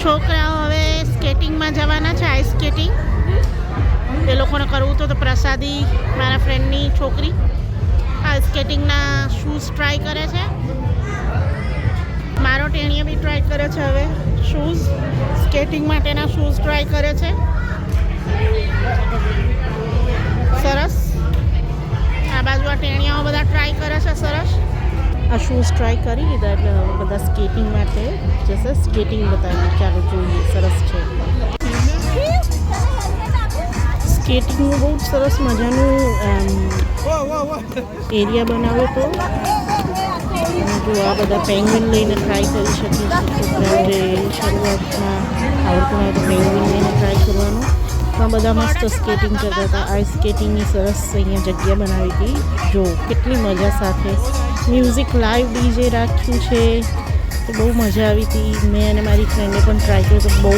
છોકરાઓ હવે સ્કેટિંગમાં જવાના છે, આઈસ સ્કેટિંગ. એ લોકોને કરવું તો પ્રસાદી મારા ફ્રેન્ડની છોકરી આઈસ સ્કેટિંગના શૂઝ ટ્રાય કરે છે. મારો ટેણીએ બી ટ્રાય કરે છે હવે શૂઝ, સ્કેટિંગ માટેના શૂઝ ટ્રાય કરે છે. સરસ. આ બાજુ આ ટેણીયાઓ બધા ટ્રાય કરે છે. સરસ. આ શૂઝ ટ્રાય કરી લીધા એટલે હવે બધા સ્કેટિંગ માટે જશે. સ્કેટિંગ બતાવી ચાલો જોઈએ. સરસ છે. સ્કેટિંગનું બહુ સરસ મજાનું એરિયા બનાવ્યો હતો. જો આ બધા પેંગ્વિન લઈને ટ્રાય કરી શકે છે છોકરાઓ. જે શરૂઆતમાં આવડતું હોય તો પેંગ્વિન લઈને ટ્રાય કરવાનું. આ બધા મસ્ત સ્કેટિંગ કરતા હતા. આઈસ સ્કેટિંગની સરસ અહીંયા જગ્યા બનાવી હતી. જો કેટલી મજા સાથે મ્યુઝિક લાઈવ ડીજે રાખ્યું છે તો બહુ મજા આવી હતી. મેં અને મારી ફ્રેન્ડે પણ ટ્રાય કર્યું તો બહુ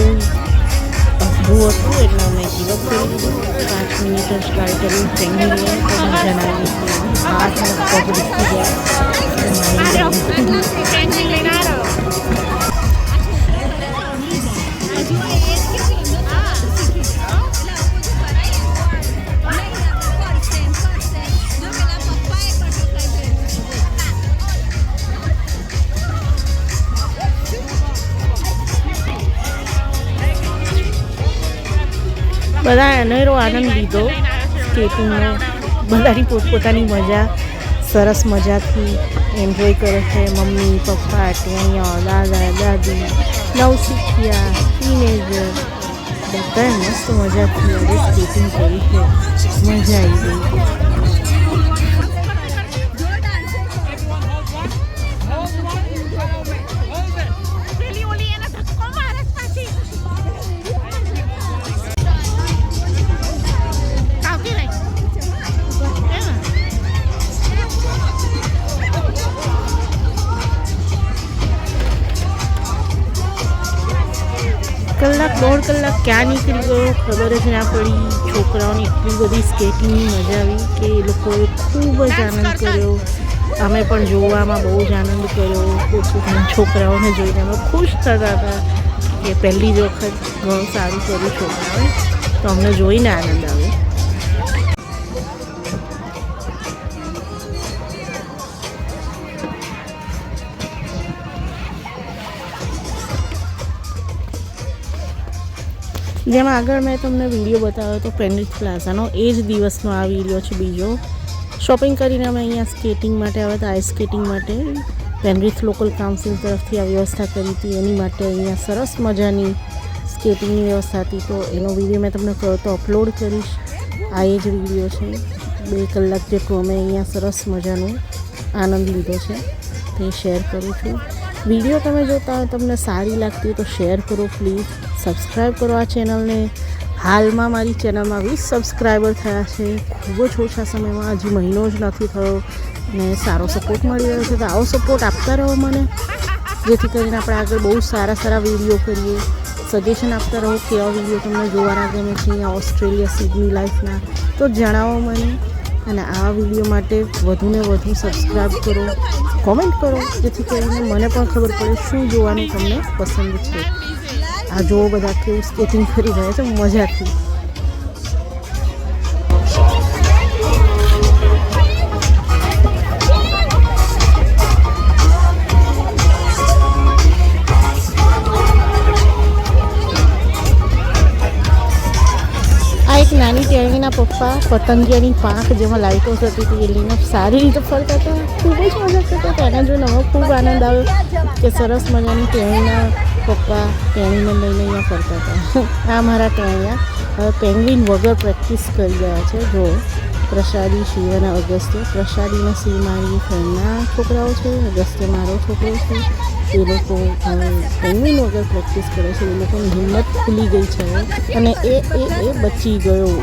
અઘરું હતું એટલે અમે ગીવઅપ કરી દીધું. 5 મિનિટ જ ટ્રાય કર્યું. પેંગ્વિન લઈને તો મજા ના આવી હતી. હાથ પગ દુખી ગયા. બધા અનેરો આનંદ લીધો સ્કેટિંગનો. બધાની પોતપોતાની મજા સરસ મજાથી એન્જોય કરે છે. મમ્મી, પપ્પા, ટેણીયા, દાદા, દાદી, નવશીખિયા, ટીનેજર બધાએ મસ્ત મજાથી આજે સ્કેટિંગ કરી છે. મજા આવી ગઈ. કલાક 1.5 કલાક ક્યાં નીકળી ગયો ખબર જ ના પડી. છોકરાઓને એટલી બધી સ્કેટિંગની મજા આવી કે એ લોકોએ ખૂબ જ આનંદ કર્યો. અમે પણ જોવામાં બહુ જ આનંદ કર્યો. પોતપોતાના છોકરાઓને જોઈને અમે ખુશ થતા હતા કે પહેલી જ વખત ઘણું સારું કર્યું છોકરાઓએ, તો અમને જોઈને આનંદ આવ્યો. જેમાં આગળ મેં તમને વિડીયો બતાવ્યો હતો પેન્ડ્રીથ પ્લાઝાનો, એ જ દિવસનો આ વિડીયો છે બીજો. શોપિંગ કરીને અમે અહીંયા સ્કેટિંગ માટે આવ્યા હતા. આઈસ સ્કેટિંગ માટે પેન્ડ્રીથ લોકલ કાઉન્સિલ તરફથી આ વ્યવસ્થા કરી હતી. એની માટે અહીંયા સરસ મજાની સ્કેટિંગની વ્યવસ્થા હતી. તો એનો વિડીયો મેં તમને કહ્યું તો અપલોડ કરીશ. આ એ જ વિડીયો છે. 2 કલાક જેટલું અમે અહીંયા સરસ મજાનો આનંદ લીધો છે તે શેર કરું છું. વિડીયો તમે જોતા હોય તમને સારી લાગતી હોય તો શેર કરો પ્લીઝ. સબસ્ક્રાઈબ કરો આ ચેનલને. હાલમાં મારી ચેનલમાં 20 સબસ્ક્રાઈબર થયા છે. ખૂબ જ ઓછા સમયમાં, હજી મહિનો જ નથી થયો ને સારો સપોર્ટ મળી રહ્યો છે. તો આવો સપોર્ટ આપતા રહો મને, જેથી કરીને આપણે આગળ બહુ સારા વિડીયો કરીએ. સજેશન આપતા રહો કેવા વિડીયો તમને જોવાના ગમે છે અહીંયા ઓસ્ટ્રેલિયા સિડની લાઈફના, તો જણાવો મને. અને આવા વિડીયો માટે વધુને વધુ સબસ્ક્રાઈબ કરો, કોમેન્ટ કરો, જેથી કરીને મને પણ ખબર પડે શું જોવાનું તમને પસંદ છે. આ જો બધા કેવું સ્કેટિંગ કરી રહ્યા છે મજાથી. આ એક નાની ટેણીના પપ્પા પતંગિયાની પાંખ જેમાં લાઇટો થતી હતી એ લઈને સારી રીતે ફરતા હતા. ખૂબ જ મજા કરતા હતા. એના જોઈને અમે ખૂબ આનંદ આવ્યો કે સરસ મજાની ટેણીના પપ્પા ટેણીને લઈને અહીંયા ફરતા હતા. આ મારા ટેણીયા હવે પેંગ્વિન વગર પ્રેક્ટિસ કરી ગયા છે. જો પ્રસાદી, શિવ અને અગસ્ત્ય. પ્રસાદીને શિવ મારી ફ્રેન્ડના છોકરાઓ છે, અગસ્ત્ય મારો છોકરો છે. એ લોકો પેંગ્વિન વગર પ્રેક્ટિસ કરે છે. એ લોકોની હિંમત ખુલી ગઈ છે અને એ બચી ગયો.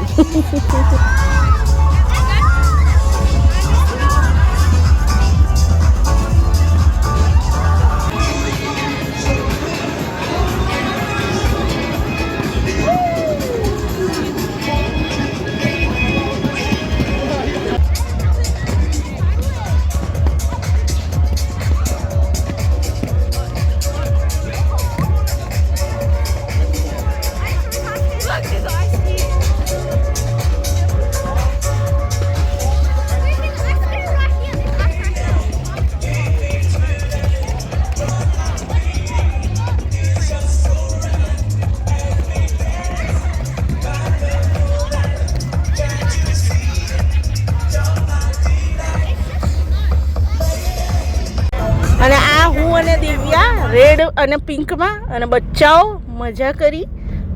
હું અને દિવ્યા રેડ અને પિંકમાં, અને બચ્ચાઓ મજા કરી.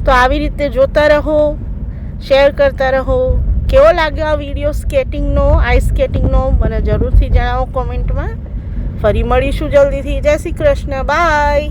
તો આવી રીતે જોતા રહો, શેર કરતા રહો. કેવો લાગ્યો આ વિડીયો સ્કેટિંગનો, આઈસ સ્કેટિંગનો, મને જરૂરથી જણાવો કોમેન્ટમાં. ફરી મળીશું જલ્દીથી. જય શ્રી કૃષ્ણ, બાય.